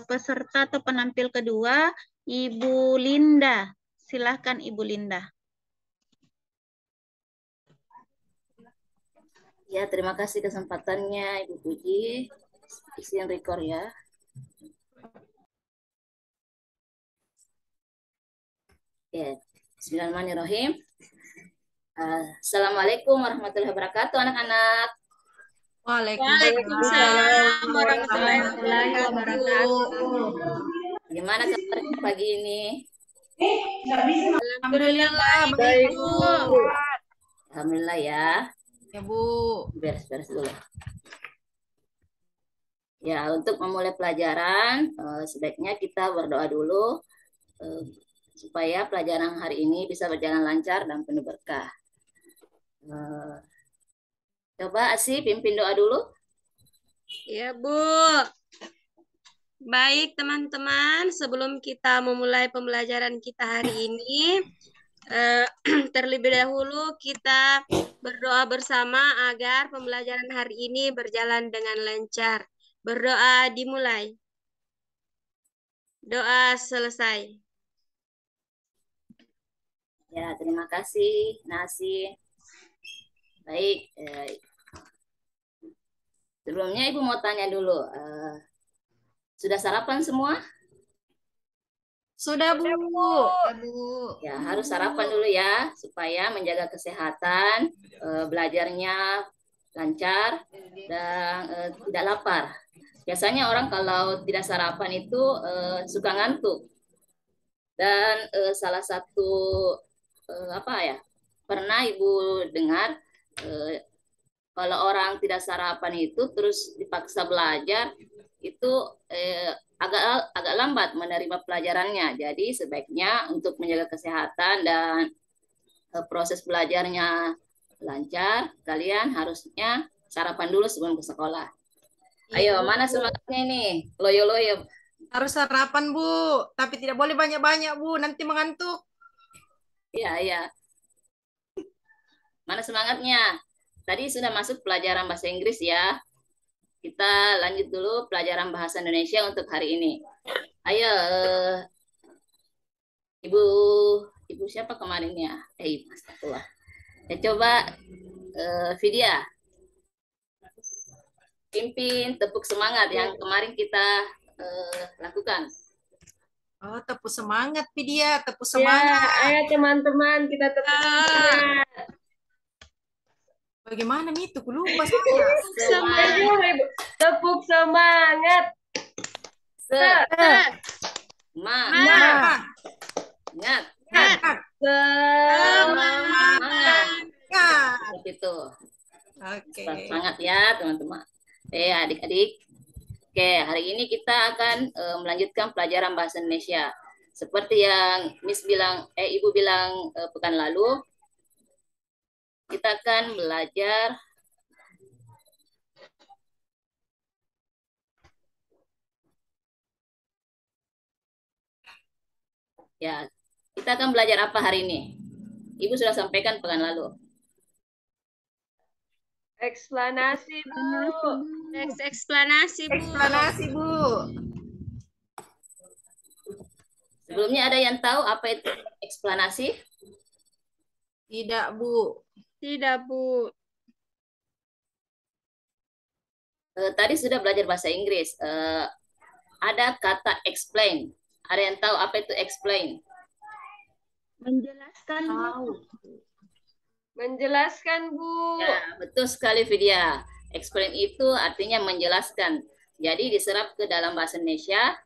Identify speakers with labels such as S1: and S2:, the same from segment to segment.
S1: peserta atau penampil kedua, Ibu Linda. Silahkan Ibu Linda.
S2: Ya, terima kasih kesempatannya Ibu Puji. Izin record ya. Ya, Bismillahirrahmanirrahim. Assalamualaikum warahmatullahi wabarakatuh, anak-anak.
S1: Waalaikumsalam warahmatullahi wabarakatuh.
S2: Gimana kabar pagi ini?
S1: Alhamdulillah baik, Bu.
S2: Alhamdulillah ya.
S3: Ya, Bu.
S2: Beres-beres dulu. Ya, untuk memulai pelajaran, sebaiknya kita berdoa dulu supaya pelajaran hari ini bisa berjalan lancar dan penuh berkah. Coba Asih pimpin doa dulu.
S4: Ya, Bu. Baik, teman-teman. Sebelum kita memulai pembelajaran kita hari ini, terlebih dahulu kita berdoa bersama agar pembelajaran hari ini berjalan dengan lancar. Berdoa dimulai. Doa selesai.
S2: Ya, terima kasih, Nasi. Baik, sebelumnya Ibu mau tanya dulu, sudah sarapan semua?
S3: Sudah, Bu. Ya, Bu.
S2: Ya, harus sarapan dulu ya, supaya menjaga kesehatan, belajarnya lancar, dan tidak lapar. Biasanya orang kalau tidak sarapan itu suka ngantuk. Dan salah satu pernah Ibu dengar kalau orang tidak sarapan itu terus dipaksa belajar itu agak lambat menerima pelajarannya. Jadi sebaiknya untuk menjaga kesehatan dan proses belajarnya lancar, kalian harusnya sarapan dulu sebelum ke sekolah. Ayo, mana semangatnya ini? Loyo-loyo.
S3: Harus sarapan, Bu. Tapi tidak boleh banyak-banyak, Bu. Nanti mengantuk.
S2: Iya. Mana semangatnya? Tadi sudah masuk pelajaran bahasa Inggris ya. Kita lanjut dulu pelajaran bahasa Indonesia untuk hari ini. Ayo, Ibu siapa kemarin ya? Astagfirullah. Ya coba Vidya. Pimpin tepuk semangat yang kemarin kita lakukan.
S3: Oh, tepuk semangat, Vidya. Tepuk semangat.
S5: Ya, ayo teman-teman, kita tepuk semangat.
S3: Bagaimana nih itu? Lupa saya.
S5: Semangat. Tepuk semangat.
S2: Semangat.
S5: Semangat.
S2: Seperti itu.
S3: Oke.
S2: Semangat ya, teman-teman. Adik-adik. Oke, hari ini kita akan melanjutkan pelajaran bahasa Indonesia. Seperti yang Ibu bilang pekan lalu, kita akan belajar ya, kita akan belajar apa hari ini? Ibu sudah sampaikan pekan lalu.
S5: Eksplanasi, Bu.
S4: Eksplanasi, Bu.
S3: Eksplanasi, Bu.
S2: Sebelumnya ada yang tahu apa itu eksplanasi?
S3: Tidak, Bu.
S4: Tidak, Bu.
S2: Tadi sudah belajar bahasa Inggris. Ada kata explain. Ada yang tahu apa itu explain?
S1: Menjelaskan, Bu.
S5: Menjelaskan, Bu.
S2: Ya, betul sekali, Vidya. Explain itu artinya menjelaskan. Jadi diserap ke dalam bahasa Indonesia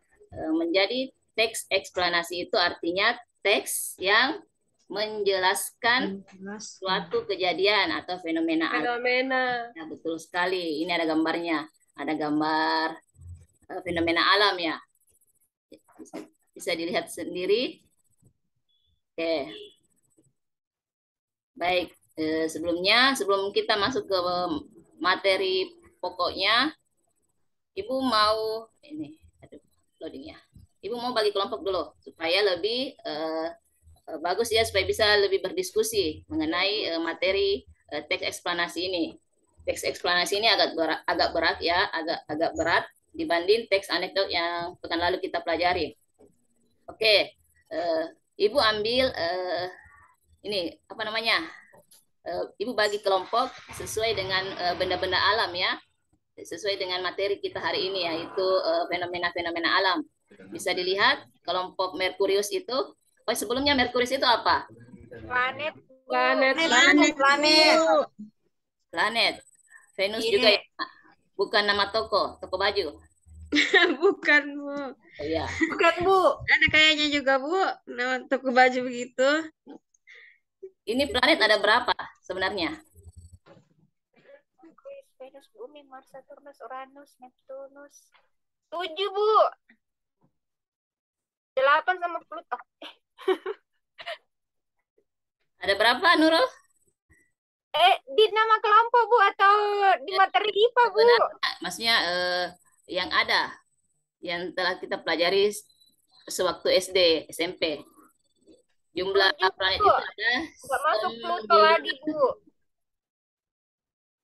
S2: menjadi teks eksplanasi itu artinya teks yang menjelaskan suatu kejadian atau fenomena alam. Ya, betul sekali. Ini ada gambarnya. Ada gambar fenomena alam ya. Bisa dilihat sendiri. Oke. Baik. Sebelum kita masuk ke materi pokoknya, Ibu mau loading ya. Ibu mau bagi kelompok dulu supaya lebih bagus ya, supaya bisa lebih berdiskusi mengenai materi teks eksplanasi ini. Teks eksplanasi ini agak berat ya, agak berat dibanding teks anekdot yang pekan lalu kita pelajari. Oke, Ibu ambil ini apa namanya? Ibu bagi kelompok sesuai dengan benda-benda alam ya, sesuai dengan materi kita hari ini yaitu fenomena-fenomena alam. Bisa dilihat kelompok Merkurius itu. Oh, sebelumnya Merkurius itu apa?
S5: Planet.
S2: Planet. Venus
S3: Iya.
S2: juga ya. Bukan nama toko baju.
S4: Bukan, Bu.
S2: Oh, iya.
S3: Bukan, Bu.
S4: Ada kayaknya juga, Bu, nama toko baju begitu.
S2: Ini planet ada berapa sebenarnya?
S6: Venus, Bumi, Mars, Saturnus, Uranus, Neptunus. 7, Bu. 8 sama Pluto.
S2: Ada berapa, Nurul?
S6: Di nama kelompok, Bu, atau di materi IPA, Bu?
S2: Sebenarnya, maksudnya yang ada, yang telah kita pelajari sewaktu SD, SMP. Jumlah planet itu ada.
S6: Nggak masuk Pluto lagi, Bu.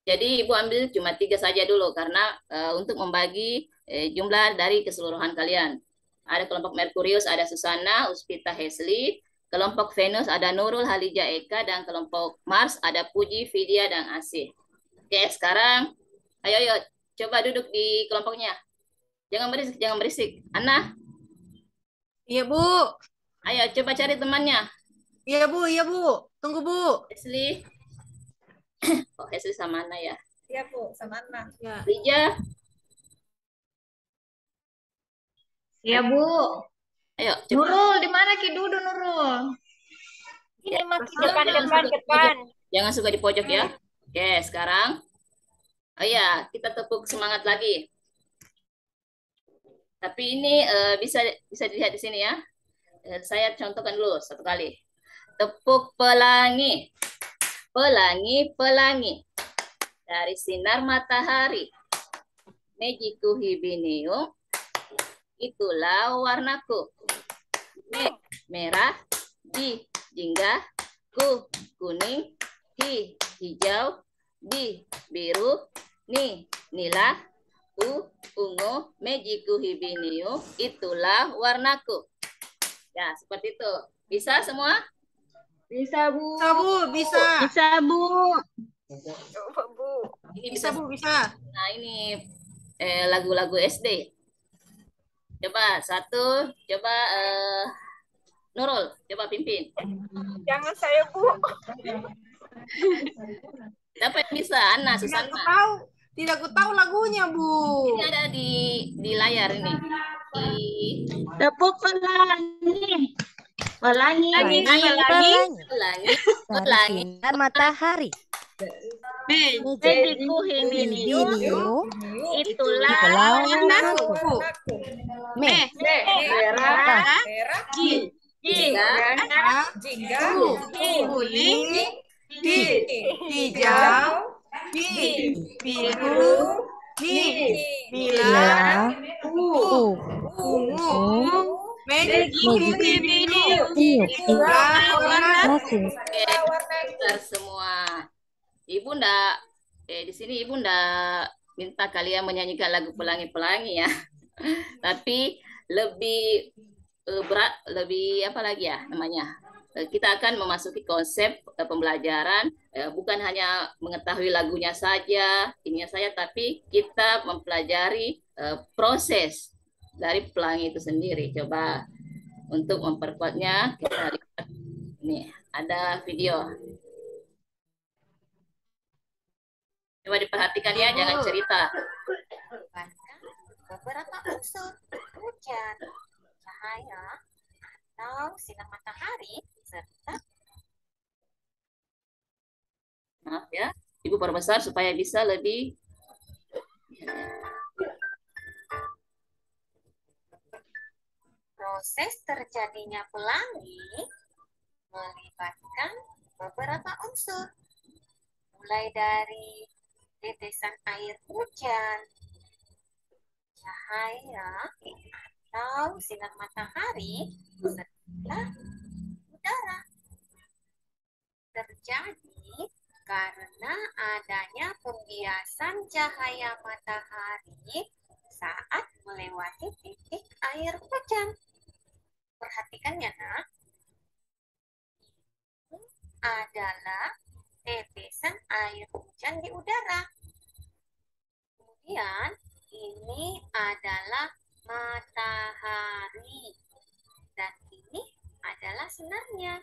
S2: Jadi Ibu ambil cuma 3 saja dulu karena untuk membagi jumlah dari keseluruhan kalian. Ada kelompok Merkurius, ada Susana, Uspita, Hesley. Kelompok Venus ada Nurul, Halija, Eka, dan kelompok Mars ada Puji, Vidya, dan Asih. Oke, sekarang ayo coba duduk di kelompoknya. Jangan berisik. Ana,
S3: Iya, Bu.
S2: ayo coba cari temannya.
S3: Iya, Bu. Tunggu, Bu.
S2: Hesley. Oh, Hesley sama Ana ya.
S7: Iya, Bu, sama Ana.
S3: Ya.
S2: Lija,
S7: Iya, Bu.
S2: ayo coba.
S7: Nurul, di mana Ki Dudu, Nurul?
S6: Ini masih depan.
S2: Jangan suka di pojok ya. Oke, sekarang. Oh ya, kita tepuk semangat lagi. Tapi ini bisa dilihat di sini ya. Saya contohkan dulu satu kali. Tepuk pelangi. Pelangi. Dari sinar matahari. Mejiku hibinium. Itulah warnaku. Merah. Jingga. Kuning. Hijau. Biru. Nila. Ungu. Mejiku hibinium. Itulah warnaku. Ya, seperti itu. Bisa semua?
S5: Bisa, Bu.
S3: Bisa, Bu. Bisa.
S1: Bisa, Bu.
S6: Coba, Bu.
S2: Ini
S3: Bisa, Bu. Bisa.
S2: Nah, ini lagu-lagu SD. Coba satu, coba Nurul, coba pimpin.
S6: Jangan saya, Bu.
S2: Siapa yang bisa? Ana, Susana.
S3: Tidak ku tahu lagunya, Bu.
S2: Ini ada di layar ini.
S1: Tepuk pelangi. Pelangi.
S2: Pelangi.
S8: Sinar matahari.
S1: Mejiku hibinium. Itulah
S3: Bu.
S5: Merah.
S7: Jingga.
S3: Kuning. Hijau. Biru. Nila. Ungu. Mejiku hibinium. Itulah warnaku.
S2: Oke, semua. Ibu ndak di sini Ibu ndak minta kalian menyanyikan lagu pelangi-pelangi ya. Tapi lebih berat, lebih apa lagi ya namanya? Kita akan memasuki konsep pembelajaran, bukan hanya mengetahui lagunya saja, ininya saja, tapi kita mempelajari proses dari pelangi itu sendiri. Coba untuk memperkuatnya kita lihat ini ada video. Coba diperhatikan ya, jangan cerita.
S6: Beberapa unsur hujan, cahaya, atau sinar matahari, serta
S2: Maaf ya, Ibu perbesar supaya bisa lebih.
S6: proses terjadinya pelangi melibatkan beberapa unsur, mulai dari tetesan air hujan, cahaya, atau sinar matahari, serta udara. Terjadi karena adanya pembiasan cahaya matahari saat melewati titik air hujan. Perhatikan ya, Nak. Ini adalah tetesan air hujan di udara. Kemudian ini adalah matahari. Dan ini adalah sinarnya.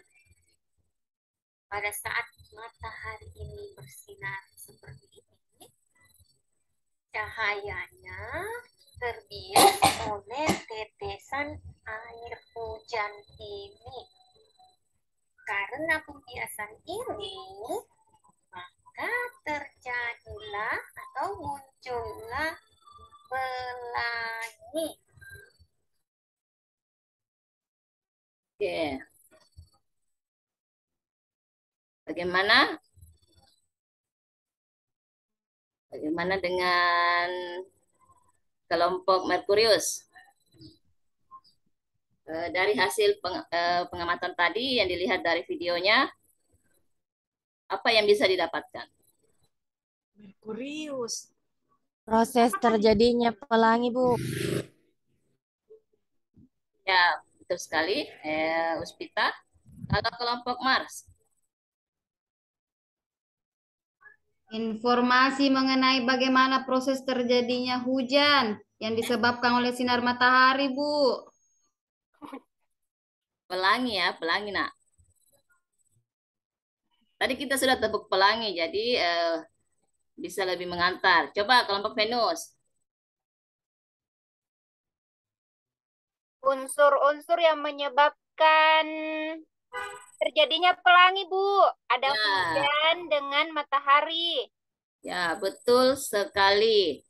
S6: Pada saat matahari ini bersinar seperti ini, cahayanya terbias oleh tetesan air hujan ini. Karena pembiasan ini, maka terjadilah atau muncullah pelangi.
S2: Oke. Bagaimana? Bagaimana dengan kelompok Merkurius? Dari hasil pengamatan tadi yang dilihat dari videonya, apa yang bisa didapatkan?
S3: Merkurius.
S8: Proses terjadinya pelangi, Bu.
S2: Ya, betul sekali, Uspita. Kalau kelompok Mars,
S9: Informasi mengenai bagaimana proses terjadinya hujan yang disebabkan oleh sinar matahari, Bu.
S2: pelangi ya, pelangi nak. Tadi kita sudah tebuk pelangi, jadi bisa lebih mengantar. Coba kelompok Venus.
S6: Unsur-unsur yang menyebabkan terjadinya pelangi, Bu. Ada
S2: Ya.
S6: hujan dengan matahari.
S2: Ya, betul sekali.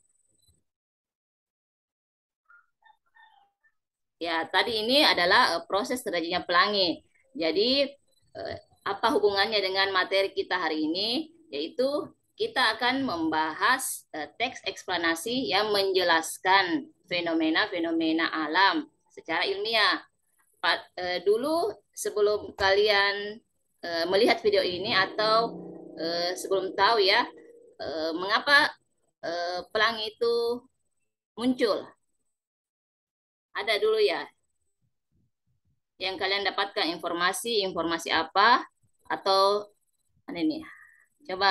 S2: Ya, tadi ini adalah proses terjadinya pelangi. Jadi, apa hubungannya dengan materi kita hari ini? Yaitu kita akan membahas teks eksplanasi yang menjelaskan fenomena-fenomena alam secara ilmiah. Dulu sebelum kalian melihat video ini atau sebelum tahu ya mengapa pelangi itu muncul, ada dulu ya yang kalian dapatkan informasi apa atau ini coba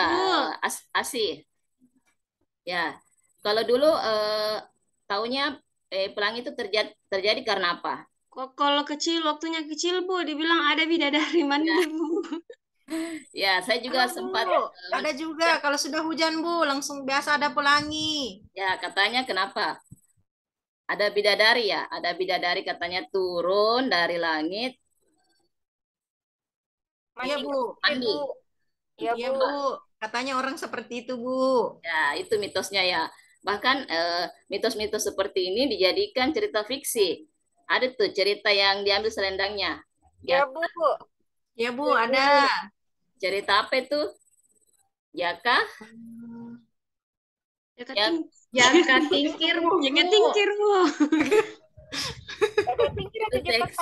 S2: Asi ya, kalau dulu taunya pelangi itu terjadi karena apa?
S4: Kalau kecil, waktunya kecil, Bu, dibilang ada bidadari mandi, Bu.
S2: Ya, saya juga sempat
S3: ada juga kalau sudah hujan, Bu, langsung biasa ada pelangi.
S2: Ya, katanya kenapa? Ada bidadari ya, ada bidadari katanya turun dari langit.
S3: Iya, Bu.
S2: Mandi.
S6: Iya,
S3: Iya,
S6: Bu.
S3: Bu. Katanya orang seperti itu, Bu.
S2: Ya, itu mitosnya ya. Bahkan mitos-mitos seperti ini dijadikan cerita fiksi. Ada tuh cerita yang diambil selendangnya.
S6: Ya, Bu.
S3: Ya, Bu, ada.
S2: Cerita apa itu? Jaka?
S7: Jaka tingkir, Bu.
S4: Jaka tingkir, Bu.
S6: Jaka tingkir atau jaka
S2: Teks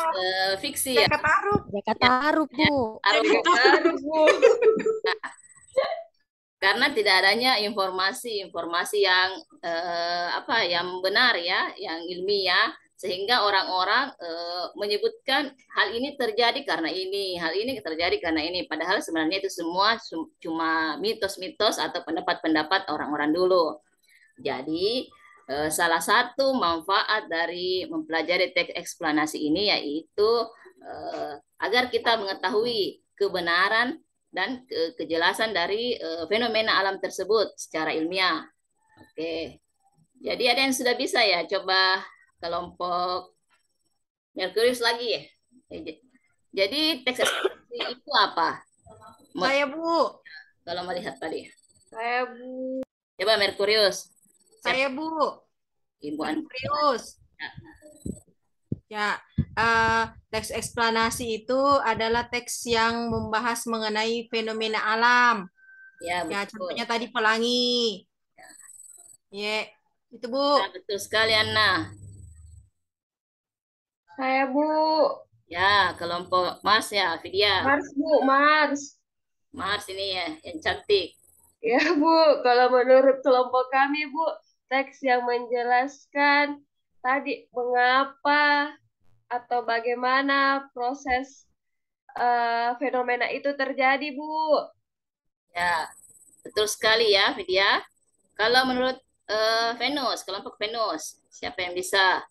S2: fiksi ya.
S3: Jaka taruh.
S8: Jaka taruh, Bu.
S7: Baru, Bu.
S2: Karena tidak adanya informasi yang yang benar ya, yang ilmiah, sehingga orang-orang menyebutkan hal ini terjadi karena ini, hal ini terjadi karena ini. Padahal sebenarnya itu semua cuma mitos-mitos atau pendapat-pendapat orang-orang dulu. Jadi salah satu manfaat dari mempelajari teks eksplanasi ini yaitu agar kita mengetahui kebenaran dan kejelasan dari fenomena alam tersebut secara ilmiah. Oke. Jadi ada yang sudah bisa ya? Coba kelompok Merkurius lagi ya. Jadi teks eksplanasi itu apa?
S3: Saya, Bu.
S2: Kalau melihat tadi.
S7: Saya, Bu.
S2: Coba Merkurius.
S3: Saya, Bu.
S2: Ibu
S3: Merkurius. Ya, teks eksplanasi itu adalah teks yang membahas mengenai fenomena alam.
S2: Ya,
S3: Ya,
S2: betul.
S3: contohnya tadi pelangi. Ya, itu, Bu.
S2: Ya, betul sekali, Anna.
S7: Saya, Bu.
S2: Ya, kelompok Mars ya, Vidya.
S7: Mars, Bu. Mars.
S2: Mars ini ya, yang cantik.
S7: Ya, Bu. Kalau menurut kelompok kami, Bu, teks yang menjelaskan tadi mengapa atau bagaimana proses fenomena itu terjadi, Bu.
S2: Ya, betul sekali ya, Vidya. Kalau menurut Venus, kelompok Venus, siapa yang bisa?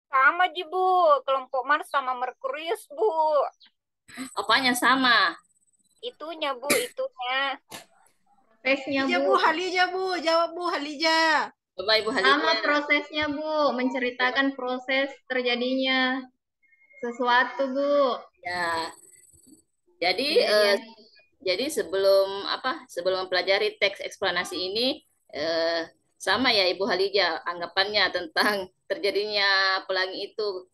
S5: Sama Ji, Bu. Kelompok Mars sama Merkurius, Bu.
S2: Apanya sama?
S5: Itunya, Bu, itunya.
S6: Prosesnya,
S3: Halija,
S6: Bu.
S3: Bu, Halija, Bu. Jawab, Bu, Halija.
S2: Coba Ibu
S6: Sama
S2: Halija.
S6: prosesnya, Bu. Menceritakan proses terjadinya sesuatu, Bu.
S2: Ya, jadi
S6: Kejadian.
S2: jadi sebelum mempelajari teks eksplanasi ini sama ya Ibu Halija anggapannya tentang terjadinya pelangi itu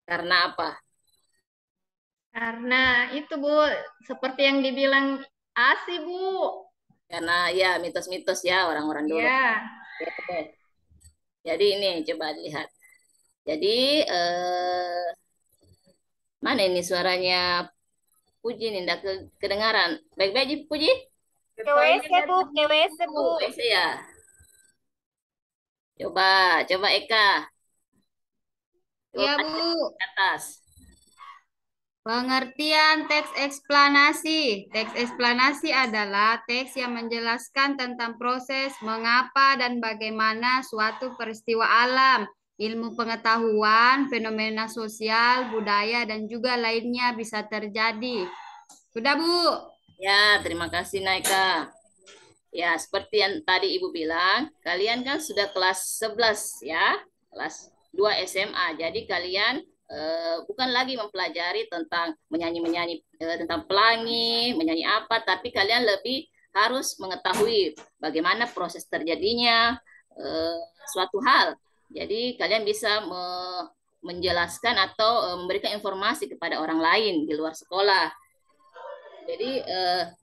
S2: karena apa?
S6: Karena itu, Bu, seperti yang dibilang Asi, Bu.
S2: Karena ya mitos-mitos ya orang-orang dulu.
S6: Ya,
S2: Oke. Jadi ini coba lihat. Jadi mana ini suaranya Puji nih, nggak kedengaran. Baik-baik Puji?
S5: Ke WC, Bu. Ke WC, Bu.
S2: WC ya. Coba Eka.
S9: Ya,
S2: Coba
S9: Bu.
S2: ke atas.
S9: Pengertian teks eksplanasi. Teks eksplanasi adalah teks yang menjelaskan tentang proses, mengapa, dan bagaimana suatu peristiwa alam, ilmu pengetahuan, fenomena sosial, budaya, dan juga lainnya bisa terjadi. Sudah, Bu?
S2: Ya, terima kasih Naika. Ya, seperti yang tadi Ibu bilang, kalian kan sudah kelas 11 ya, kelas 2 SMA. Jadi kalian bukan lagi mempelajari tentang menyanyi-menyanyi tentang pelangi, menyanyi apa, tapi kalian lebih harus mengetahui bagaimana proses terjadinya suatu hal. Jadi kalian bisa menjelaskan atau memberikan informasi kepada orang lain di luar sekolah. Jadi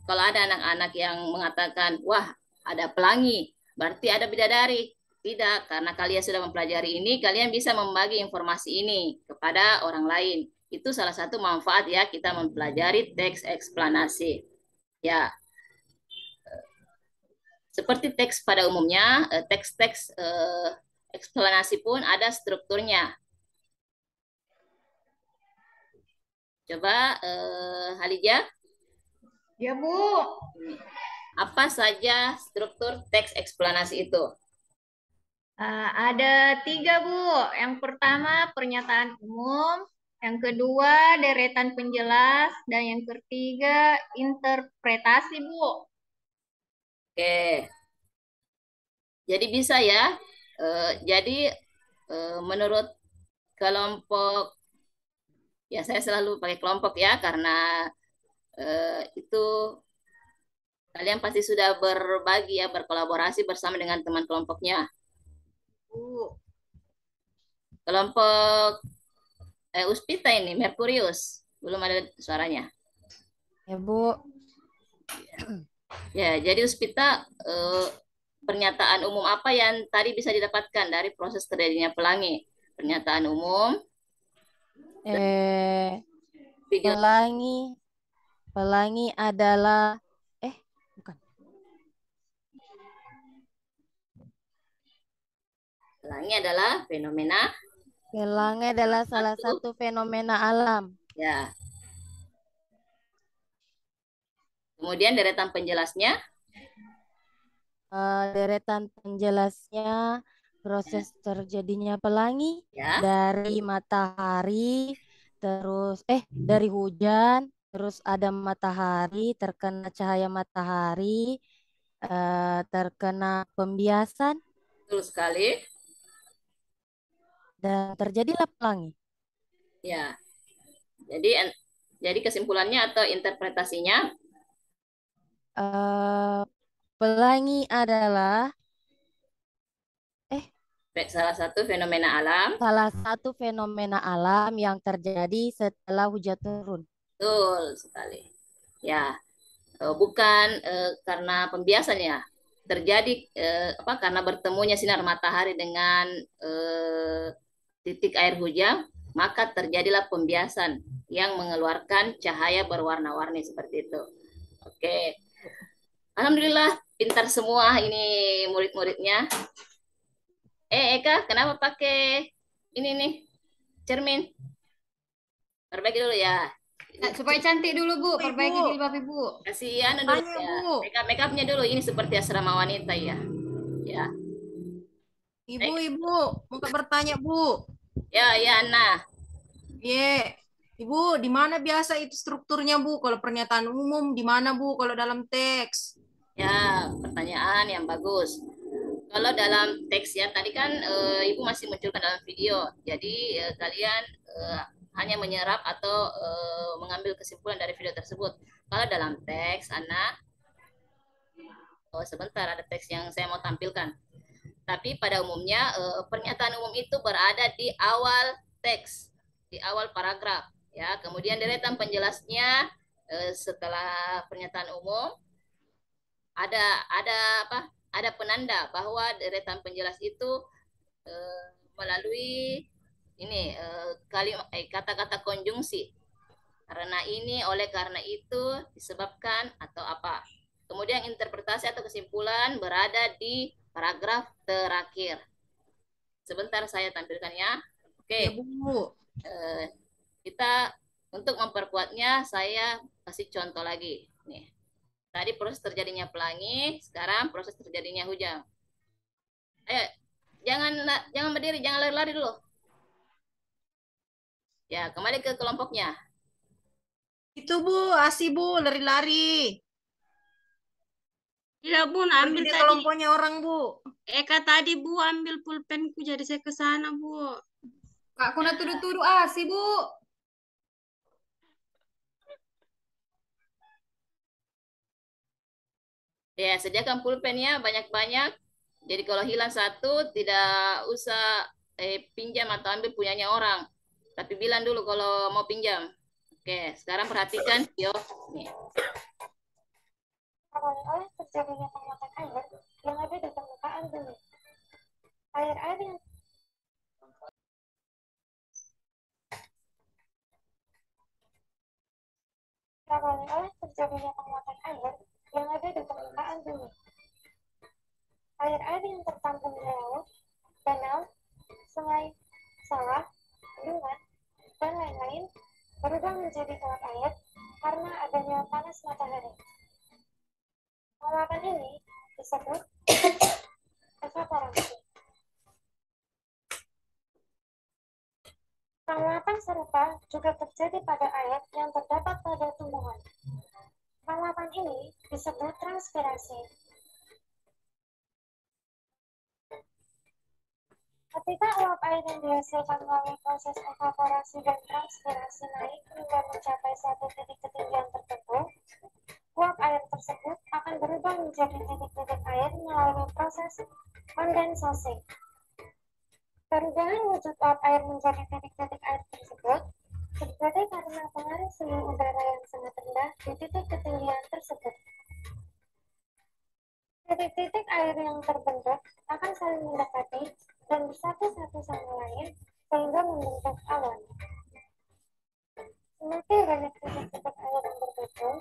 S2: kalau ada anak-anak yang mengatakan, wah ada pelangi, berarti ada bidadari. Tidak, karena kalian sudah mempelajari ini, kalian bisa membagi informasi ini kepada orang lain. Itu salah satu manfaat ya kita mempelajari teks eksplanasi. Ya, seperti teks pada umumnya, teks-teks eksplanasi pun ada strukturnya. Coba Halija.
S6: ya, Bu.
S2: Apa saja struktur teks eksplanasi itu?
S6: Ada 3, Bu. Yang pertama, pernyataan umum. Yang kedua, deretan penjelas. Dan yang ketiga, interpretasi, Bu.
S2: Oke. Jadi bisa ya. Jadi menurut kelompok, ya saya selalu pakai kelompok ya, karena itu kalian pasti sudah berbagi ya, berkolaborasi bersama dengan teman kelompoknya. Kelompok Uspita ini, Merkurius, belum ada suaranya.
S8: Ya, Bu.
S2: Ya, jadi Uspita, pernyataan umum apa yang tadi bisa didapatkan dari proses terjadinya pelangi? Pernyataan umum. Video.
S8: Pelangi adalah bukan.
S2: Pelangi adalah fenomena.
S8: Pelangi adalah salah satu fenomena alam.
S2: Ya. Kemudian deretan penjelasnya.
S8: Deretan penjelasnya proses terjadinya pelangi
S2: Ya.
S8: dari matahari, terus dari hujan, terus ada matahari, terkena cahaya matahari, terkena pembiasan,
S2: Betul sekali.
S8: dan terjadilah pelangi.
S2: Ya. Jadi kesimpulannya atau interpretasinya,
S8: Pelangi adalah
S2: salah satu fenomena alam.
S8: salah satu fenomena alam yang terjadi setelah hujan turun.
S2: Betul sekali. Ya, bukan karena pembiasan ya. Terjadi karena bertemunya sinar matahari dengan titik air hujan, maka terjadilah pembiasan yang mengeluarkan cahaya berwarna-warni seperti itu. Oke. Alhamdulillah pintar semua ini murid-muridnya. Eka, kenapa pakai ini nih cermin? Perbaiki dulu ya.
S9: Supaya cantik dulu, Bu. Perbaiki
S3: Ibu.
S9: jilbab Ibu.
S2: Kasih anu dulu
S3: Tanya,
S2: ya.
S3: Bu.
S2: Make-upnya dulu. Ini seperti asrama wanita ya. Ya.
S3: Ibu, mau bertanya, Bu.
S2: Ya, Anna.
S3: Ye, Ibu, di mana biasa itu strukturnya, Bu? Kalau pernyataan umum, di mana, Bu? Kalau dalam teks?
S2: Ya, pertanyaan yang bagus. Kalau dalam teks ya, tadi kan Ibu masih munculkan dalam video. Jadi kalian hanya menyerap atau mengambil kesimpulan dari video tersebut. Kalau dalam teks, Ana, sebentar ada teks yang saya mau tampilkan. Tapi pada umumnya pernyataan umum itu berada di awal teks, di awal paragraf. Ya, kemudian deretan penjelasnya setelah pernyataan umum ada penanda bahwa deretan penjelas itu melalui ini kata-kata konjungsi. Karena ini, oleh karena itu, disebabkan atau apa. Kemudian interpretasi atau kesimpulan berada di paragraf terakhir. Sebentar saya tampilkan ya. Oke.
S3: Ya, Bu.
S2: Kita untuk memperkuatnya saya kasih contoh lagi. Nih. Tadi proses terjadinya pelangi, sekarang proses terjadinya hujan. Ayo, jangan berdiri, jangan lari-lari dulu. Ya, kembali ke kelompoknya.
S3: Itu, Bu, ASI, Bu, lari-lari.
S4: Tidak, Bu, ambil
S3: Pergi di
S4: tadi.
S3: kelompoknya orang, Bu.
S4: Eka tadi, Bu, ambil pulpenku, jadi saya ke sana, Bu.
S9: Kak, kuna tuduh-tuduh sih, Bu.
S2: Ya, sediakan pulpennya banyak-banyak. Jadi kalau hilang satu, tidak usah pinjam atau ambil punyanya orang. Tapi bilang dulu kalau mau pinjam. Oke, sekarang perhatikan. Yo, nih.
S10: Oleh terjadinya penguapan air yang ada di permukaan bumi. Air-air yang oleh terjadinya penguapan air yang ada di permukaan bumi. Air-air yang tertampung di laut, danau, sungai, sawah, bendungan, dan lain-lain berubah menjadi uap air karena adanya panas matahari. Penguapan ini disebut evaporasi. Penguapan serupa juga terjadi pada air yang terdapat pada tumbuhan. Penguapan ini disebut transpirasi. Ketika uap air yang dihasilkan melalui proses evaporasi dan transpirasi naik hingga mencapai suatu titik ketinggian tertentu, uap air tersebut akan berubah menjadi titik-titik air melalui proses kondensasi. Perubahan wujud uap air menjadi titik-titik air tersebut terjadi karena pengaruh suhu udara yang sangat rendah di titik ketinggian tersebut. Titik-titik air yang terbentuk akan saling mendekati dan bersatu satu sama lain sehingga membentuk awan. Semakin banyak titik-titik air yang berkumpul,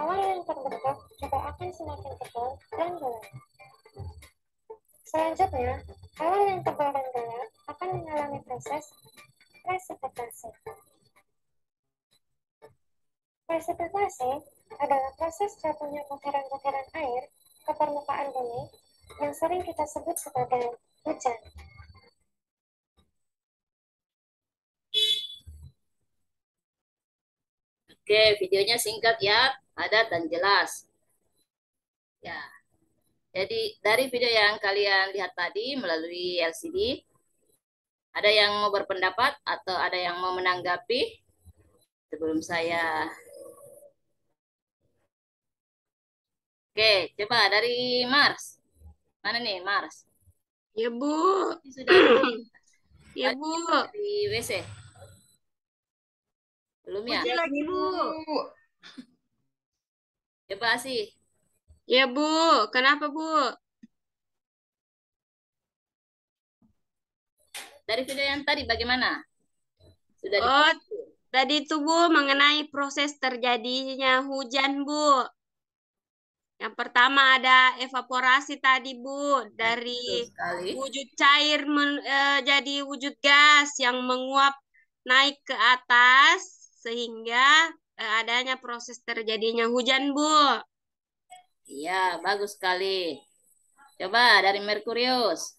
S10: awan yang terbentuk juga akan semakin tebal dan gelap. Selanjutnya, awan yang tebal dan gelap akan mengalami proses presipitasi. Presipitasi adalah proses jatuhnya butiran-butiran air ke permukaan bumi yang sering kita sebut sebagai hujan.
S2: Oke, videonya singkat ya, padat dan jelas. Ya. Jadi dari video yang kalian lihat tadi melalui LCD, ada yang mau berpendapat atau ada yang mau menanggapi sebelum saya. Oke, coba dari Mars. Mana nih Mars?
S4: Ya, Bu.
S2: Sudah.
S4: Ya, Bu.
S2: Di WC. Belum ya?
S3: Uji lagi, Bu.
S2: Coba sih.
S4: Ya, Bu. Kenapa, Bu?
S2: Dari video yang tadi bagaimana? Sudah
S4: tadi itu, Bu, mengenai proses terjadinya hujan, Bu. Yang pertama ada evaporasi tadi, Bu, dari wujud cair jadi wujud gas yang menguap naik ke atas sehingga adanya proses terjadinya hujan, Bu.
S2: Iya, bagus sekali. Coba dari Merkurius.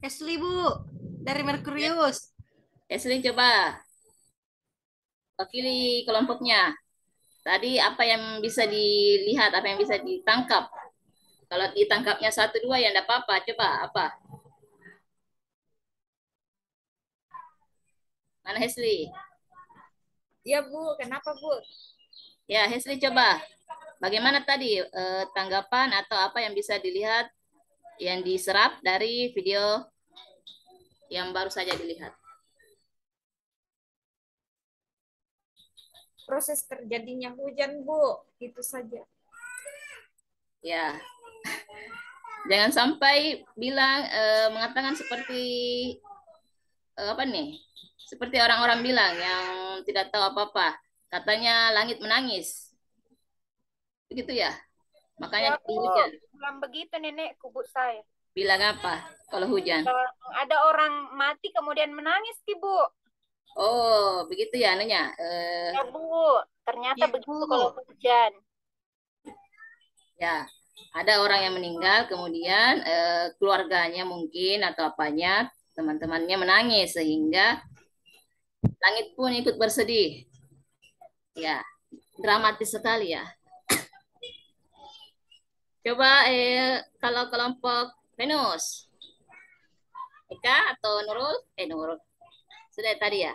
S3: Asli, Bu, dari Merkurius.
S2: Asli, coba wakili kelompoknya. Tadi apa yang bisa dilihat, apa yang bisa ditangkap? Kalau ditangkapnya 1, 2 ya enggak apa-apa. Coba apa? Mana Hesli?
S5: Iya, Bu. Kenapa, Bu?
S2: Ya, Hesli coba. Bagaimana tadi tanggapan atau apa yang bisa dilihat yang diserap dari video yang baru saja dilihat?
S5: Proses terjadinya hujan, Bu. Itu saja.
S2: Ya. Jangan sampai bilang mengatakan seperti apa nih? Seperti orang-orang bilang yang tidak tahu apa-apa. Katanya langit menangis. Begitu ya? Makanya
S5: Ya, Bu.
S2: hujan.
S5: Bilang begitu nenekku, Bu, saya.
S2: Bilang apa kalau hujan?
S5: Ada orang mati kemudian menangis, Bu.
S2: Oh, begitu ya anunya.
S5: Ya, Bu. Ternyata begitu kalau hujan.
S2: Ya, ada orang yang meninggal, kemudian keluarganya mungkin atau apanya, teman-temannya menangis sehingga langit pun ikut bersedih. Ya, dramatis sekali ya. Coba kalau kelompok Venus, Eka atau Nurul? Nurul. Sudah tadi ya.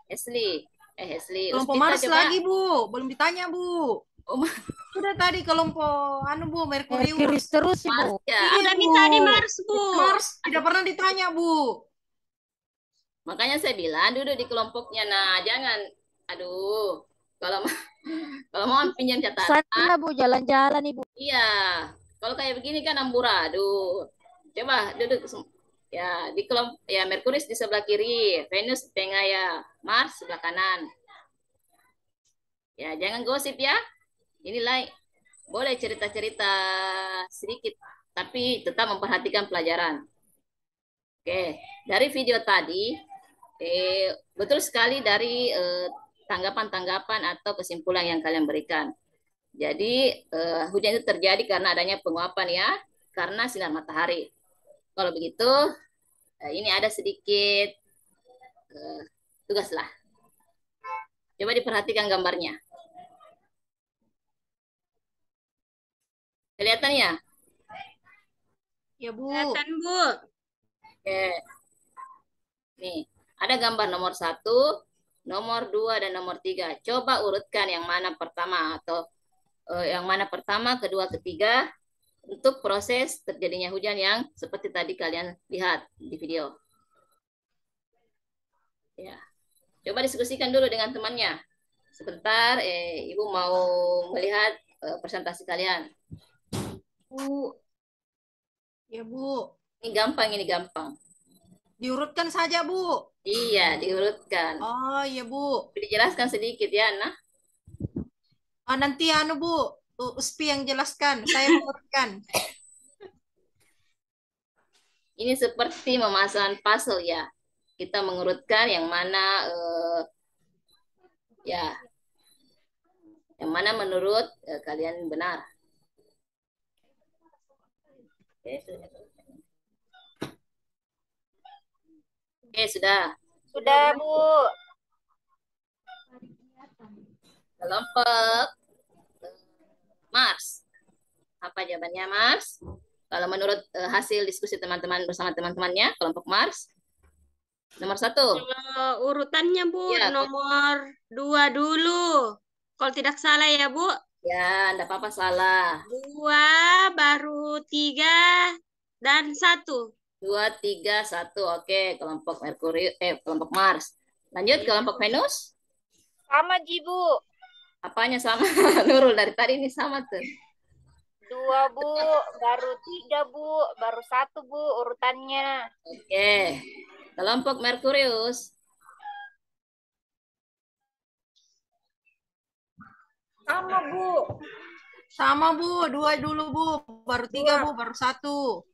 S2: Hesli. Hesli.
S3: Kelompok
S2: Uspita
S3: Mars
S2: coba.
S3: lagi, Bu. Belum ditanya, Bu. Sudah tadi kelompok Bu, Merkurius.
S8: Merkurius terus, Bu.
S2: Ya.
S4: Iya, tapi tadi Mars, Bu.
S3: Mars tidak pernah ditanya, Bu.
S2: Makanya saya bilang duduk di kelompoknya. Nah, jangan aduh. Kalau mau pinjam catatan.
S8: Sana, Bu, jalan-jalan, Ibu.
S2: Iya. Kalau kayak begini kan amburadul. Coba duduk ya di kelompok ya Merkurius di sebelah kiri, Venus di tengah ya, Mars sebelah kanan. Ya, jangan gosip ya. Inilah boleh cerita-cerita sedikit, tapi tetap memperhatikan pelajaran. Oke, dari video tadi, betul sekali dari tanggapan-tanggapan atau kesimpulan yang kalian berikan. Jadi hujan itu terjadi karena adanya penguapan ya, karena sinar matahari. Kalau begitu, ini ada sedikit tugas lah. Coba diperhatikan gambarnya. Kelihatan ya?
S3: Ya, Bu.
S4: Kelihatan, Bu.
S2: Oke. Nih, ada gambar nomor 1, nomor 2, dan nomor 3. Coba urutkan yang mana pertama atau yang mana pertama, kedua, ketiga untuk proses terjadinya hujan yang seperti tadi kalian lihat di video. Ya. Coba diskusikan dulu dengan temannya. Sebentar, Ibu mau melihat presentasi kalian.
S3: Bu. Ya, Bu.
S2: Ini gampang.
S3: Diurutkan saja, Bu.
S2: Iya, diurutkan.
S3: Oh, iya, Bu.
S2: Dijelaskan sedikit ya, nah.
S3: Nanti Bu, Uspi yang jelaskan, saya mengurutkan.
S2: Ini seperti memasang puzzle ya. Kita mengurutkan yang mana ya, yang mana menurut kalian benar. Oke, sudah.
S5: Sudah, Bu.
S2: Kelompok Mars. Apa jawabannya, Mars? Kalau menurut hasil diskusi teman-teman bersama teman-temannya, kelompok Mars. Nomor 1.
S4: Urutannya, Bu,
S2: Ya,
S4: nomor 2 dulu. Kalau tidak salah ya, Bu.
S2: Ya, enggak apa-apa salah.
S4: 2, baru 3, dan 1.
S2: 2, 3, 1. Oke, kelompok Merkurius, kelompok Mars. Lanjut, kelompok Venus.
S5: Sama, Bu.
S2: Apanya sama? Nurul dari tadi ini sama tuh.
S5: 2, Bu. Baru 3, Bu. Baru 1, Bu, urutannya.
S2: Oke. Kelompok Merkurius.
S5: Sama, Bu.
S3: Sama, Bu. 2 dulu, Bu. Baru 3, Bu. Baru 1.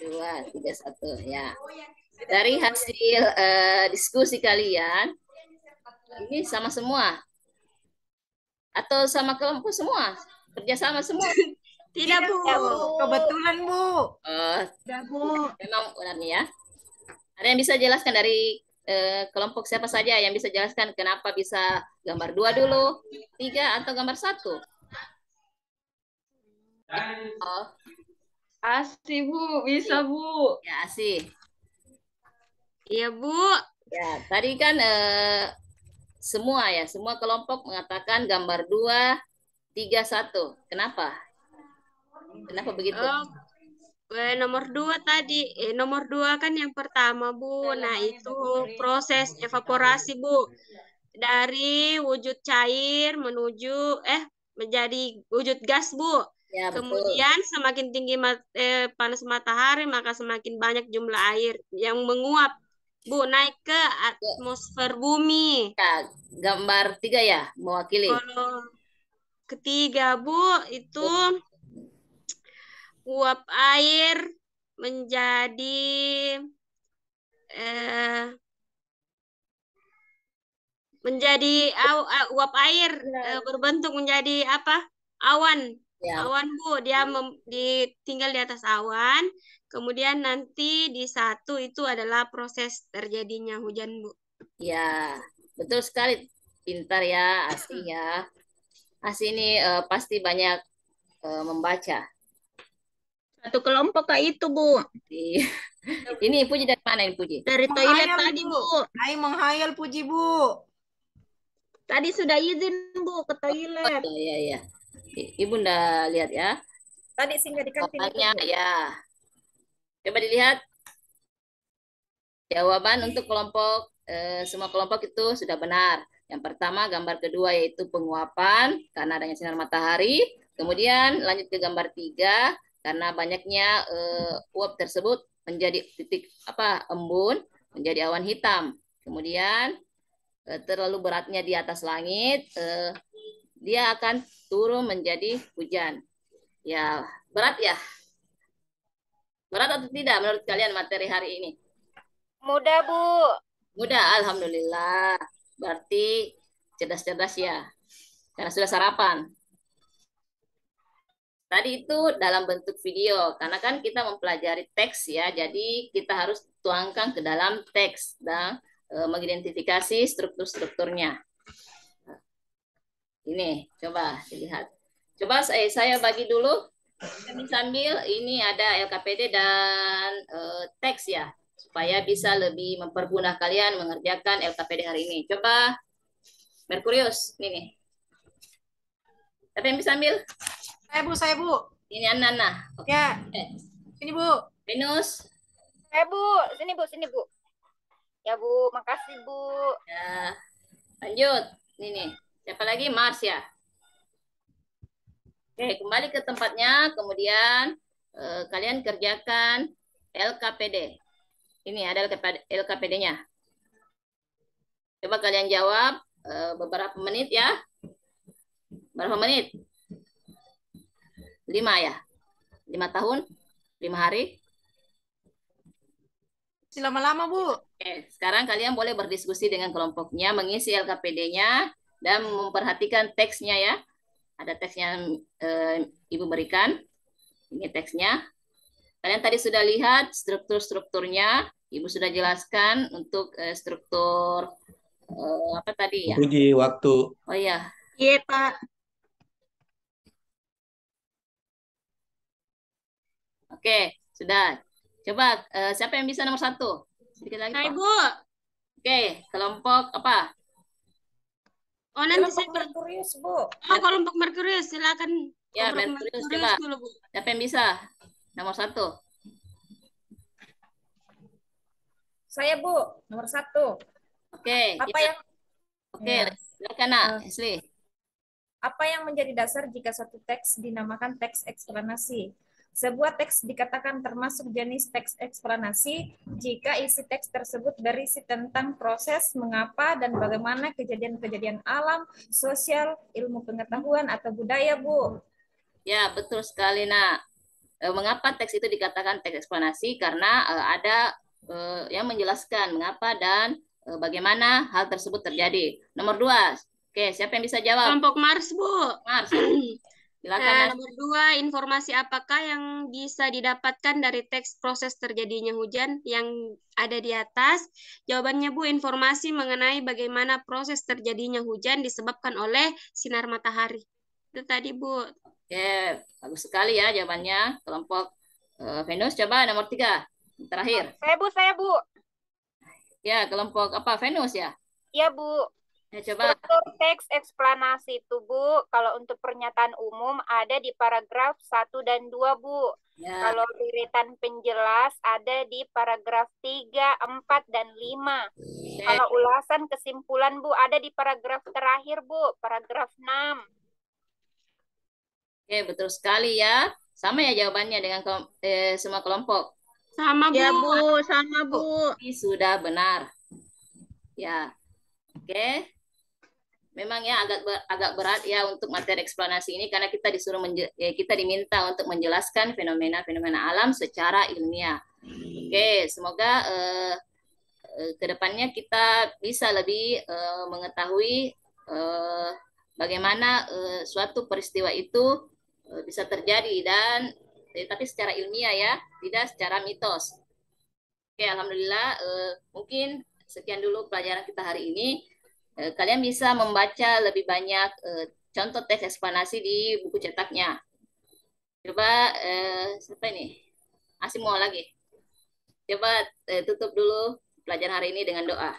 S2: 2, 3, 1. Ya. Dari hasil diskusi kalian, ini sama semua? Atau sama kelompok semua? Kerjasama semua?
S4: Tidak, Bu.
S3: Kebetulan, Bu.
S1: Tidak, Bu.
S2: Memang benar nih ya. Ada yang bisa jelaskan dari kelompok siapa saja yang bisa jelaskan kenapa bisa gambar 2 dulu, 3 atau gambar 1? Oh,
S7: Asih, Bu. Bisa, Bu.
S2: ya Asih.
S4: Iya, Bu.
S2: Ya, tadi kan semua kelompok mengatakan gambar 2, 3, 1. Kenapa? Kenapa begitu?
S4: Nomor 2 tadi, nomor 2 kan yang pertama, Bu. Nah, itu proses evaporasi, Bu. Dari wujud cair menuju menjadi wujud gas, Bu.
S2: Ya, betul.
S4: Kemudian semakin tinggi panas matahari, maka semakin banyak jumlah air yang menguap, Bu, naik ke atmosfer bumi.
S2: Ya, gambar 3 ya, mewakili.
S4: Kalau ketiga, Bu, itu uap air menjadi uap air berbentuk menjadi apa? Awan.
S2: Ya.
S4: Awan, Bu, dia tinggal di atas awan. Kemudian nanti di 1 itu adalah proses terjadinya hujan, Bu.
S2: Ya, betul sekali. Pintar ya, Asih ya. Asih ini pasti banyak membaca.
S1: Satu kelompok kayak itu, Bu.
S2: Ini Puji dari mana ini Puji?
S1: Dari toilet tadi, Bu.
S3: Ayo menghayal, Puji, Bu.
S1: Tadi sudah izin, Bu, ke toilet.
S2: Oh, iya. Ibu udah lihat ya.
S5: Tadi singgah di kantin.
S2: Ya. Coba dilihat. Jawaban untuk kelompok semua kelompok itu sudah benar. Yang pertama, gambar kedua yaitu penguapan karena adanya sinar matahari. Kemudian lanjut ke gambar 3 karena banyaknya uap tersebut menjadi titik embun menjadi awan hitam. Kemudian terlalu beratnya di atas langit, dia akan turun menjadi hujan. Ya, berat ya? Berat atau tidak menurut kalian materi hari ini?
S5: Mudah, Bu.
S2: Mudah, alhamdulillah. Berarti cerdas-cerdas ya. Karena sudah sarapan. Tadi itu dalam bentuk video, karena kan kita mempelajari teks ya, jadi kita harus tuangkan ke dalam teks dan mengidentifikasi struktur-strukturnya. Ini, coba dilihat. Coba saya bagi dulu. Sambil ini ada LKPD dan teks ya, supaya bisa lebih mempermudah kalian mengerjakan LKPD hari ini. Coba Merkurius, ini nih. Siapa yang bisa ambil?
S3: Saya, Bu.
S2: Ini Nana.
S3: Oke. Ya. Sini, Bu.
S2: Venus.
S5: Bu. Sini, Bu. Ya, Bu. Makasih, Bu.
S2: Ya. Lanjut. Ini nih. Siapa lagi? Mars ya. Oke, kembali ke tempatnya. Kemudian kalian kerjakan LKPD. Ini ada LKPD-nya. Coba kalian jawab beberapa menit ya. Berapa menit? 5 ya? 5 tahun? 5 hari?
S3: Lama-lama, Bu.
S2: Oke, sekarang kalian boleh berdiskusi dengan kelompoknya, mengisi LKPD-nya, dan memperhatikan teksnya ya. Ada teks yang Ibu berikan. Ini teksnya. Kalian tadi sudah lihat struktur-strukturnya. Ibu sudah jelaskan untuk struktur apa tadi ya?
S11: Puji waktu.
S2: Oh iya.
S1: Iya, Pak.
S2: Oke, sudah. Coba siapa yang bisa nomor 1? Sedikit lagi, Pak.
S4: Bu.
S2: Oke, kelompok apa?
S4: Oh, nanti
S5: kelompok Merkurius, Bu.
S4: Oh, kelompok Merkurius, silakan.
S2: Ya, Merkurius coba.
S4: Dulu, Bu.
S2: Siapa yang bisa? Nomor 1.
S5: Saya, Bu. Nomor 1.
S2: Oke.
S5: Apa yang
S2: silakan, Nak. Asli.
S5: Apa yang menjadi dasar jika suatu teks dinamakan teks eksplanasi? Sebuah teks dikatakan termasuk jenis teks eksplanasi jika isi teks tersebut berisi tentang proses, mengapa, dan bagaimana kejadian-kejadian alam, sosial, ilmu pengetahuan, atau budaya, Bu.
S2: Ya, betul sekali, Nak. Mengapa teks itu dikatakan teks eksplanasi? Karena ada yang menjelaskan mengapa dan bagaimana hal tersebut terjadi. Nomor 2. Oke, siapa yang bisa jawab?
S4: Kelompok Mars, Bu.
S2: Mars. Silakan.
S4: Nomor 2, informasi apakah yang bisa didapatkan dari teks proses terjadinya hujan yang ada di atas? Jawabannya, Bu, informasi mengenai bagaimana proses terjadinya hujan disebabkan oleh sinar matahari. Itu tadi, Bu.
S2: Oke, bagus sekali ya jawabannya. Kelompok Venus, coba nomor 3. Terakhir.
S5: Saya, Bu.
S2: Ya, kelompok apa? Venus ya?
S5: Iya, Bu.
S2: Ya, coba.
S5: Struktur teks eksplanasi itu, Bu, kalau untuk pernyataan umum ada di paragraf 1 dan 2, Bu.
S2: Ya.
S5: Kalau deretan penjelas ada di paragraf 3, 4, dan 5. Kalau ulasan kesimpulan, Bu, ada di paragraf terakhir, Bu, paragraf 6.
S2: Oke, betul sekali ya. Sama ya jawabannya dengan semua kelompok.
S4: Sama, Bu.
S1: Ya, Bu, sama, Bu.
S2: Ini sudah benar. Ya. Oke. Memang ya agak berat ya untuk materi eksplanasi ini karena kita disuruh kita diminta untuk menjelaskan fenomena-fenomena alam secara ilmiah. Oke, semoga kedepannya kita bisa lebih mengetahui bagaimana suatu peristiwa itu bisa terjadi dan tapi secara ilmiah ya, tidak secara mitos. Oke, alhamdulillah mungkin sekian dulu pelajaran kita hari ini. Kalian bisa membaca lebih banyak contoh teks eksplanasi di buku cetaknya. Coba siapa ini? Asim mau lagi. Coba tutup dulu pelajaran hari ini dengan doa.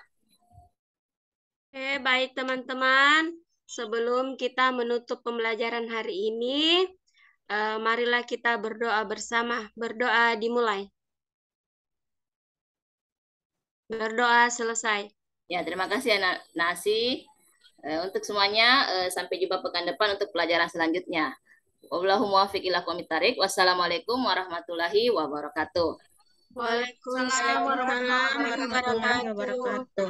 S4: Oke, baik teman-teman. Sebelum kita menutup pembelajaran hari ini, marilah kita berdoa bersama. Berdoa dimulai. Berdoa selesai.
S2: Ya, terima kasih ya Nasi. Untuk semuanya, sampai jumpa pekan depan untuk pelajaran selanjutnya. Wallahumma muwaffiq ila aqwamit thariq. Wassalamualaikum warahmatullahi wabarakatuh.
S4: Waalaikumsalam warahmatullahi wabarakatuh.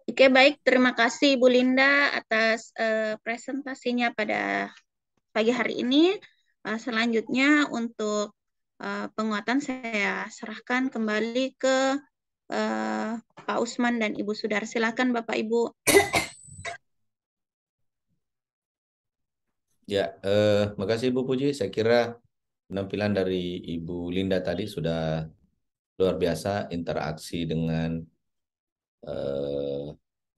S1: Oke, baik. Terima kasih Ibu Linda atas presentasinya pada pagi hari ini. Selanjutnya untuk penguatan saya serahkan kembali ke Pak Usman dan Ibu Sudar. Silakan Bapak Ibu.
S11: Ya, makasih Ibu Puji. Saya kira penampilan dari Ibu Linda tadi sudah luar biasa, interaksi dengan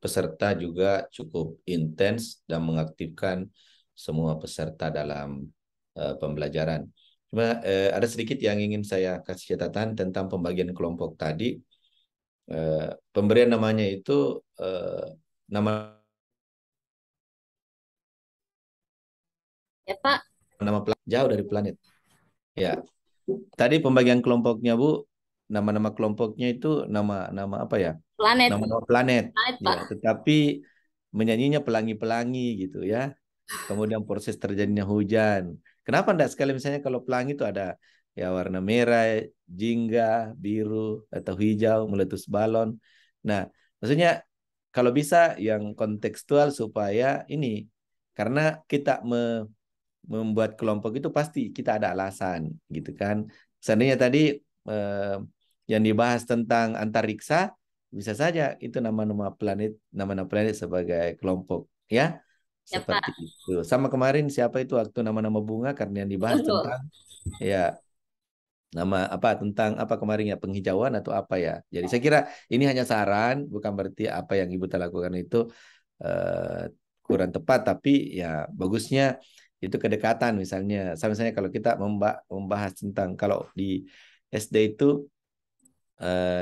S11: peserta juga cukup intens dan mengaktifkan semua peserta dalam pembelajaran. Cuma ada sedikit yang ingin saya kasih catatan tentang pembagian kelompok tadi. Pemberian namanya itu nama
S2: ya Pak.
S11: Nama jauh dari planet. Ya. Tadi pembagian kelompoknya Bu, nama-nama kelompoknya itu nama apa ya?
S2: Planet.
S11: Nama-nama planet.
S2: Ya,
S11: tetapi menyanyinya pelangi-pelangi gitu ya. Kemudian proses terjadinya hujan. Kenapa enggak sekali misalnya kalau pelangi itu ada ya warna merah, jingga, biru, atau hijau, meletus balon. Nah, maksudnya kalau bisa yang kontekstual supaya ini, karena kita membuat kelompok itu pasti kita ada alasan gitu kan. Seandainya tadi yang dibahas tentang antariksa, bisa saja itu nama-nama planet sebagai kelompok ya. Seperti itu. Sama kemarin siapa itu waktu nama-nama bunga karena yang dibahas tentang ya nama apa tentang apa kemarin ya penghijauan atau apa ya. Jadi saya kira ini hanya saran, bukan berarti apa yang Ibu telah lakukan itu kurang tepat, tapi ya bagusnya itu kedekatan misalnya. Misalnya kalau kita membahas tentang kalau di SD itu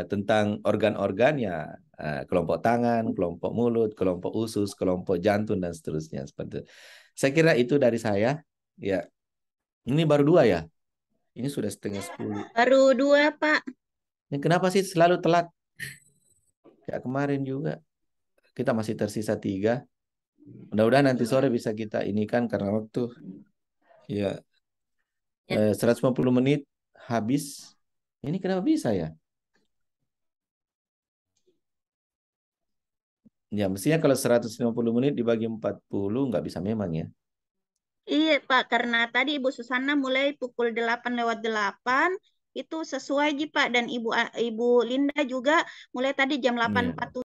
S11: tentang organ-organ ya kelompok tangan, kelompok mulut, kelompok usus, kelompok jantung dan seterusnya seperti itu. Saya kira itu dari saya. Ya, ini baru 2 ya. Ini sudah setengah 10.
S1: Baru 2 Pak.
S11: Ini kenapa sih selalu telat? Kayak kemarin juga. Kita masih tersisa 3. Mudah-mudahan nanti sore bisa kita inikan karena waktu. Ya,
S2: Ya.
S11: 150 menit habis. Ini kenapa bisa ya? Ya, mestinya kalau 150 menit dibagi 40 nggak bisa memang ya.
S1: Iya Pak, karena tadi Ibu Susana mulai pukul 8:08 itu sesuai Ji Pak, dan Ibu Linda juga mulai tadi jam
S11: Iya.
S1: 8.47.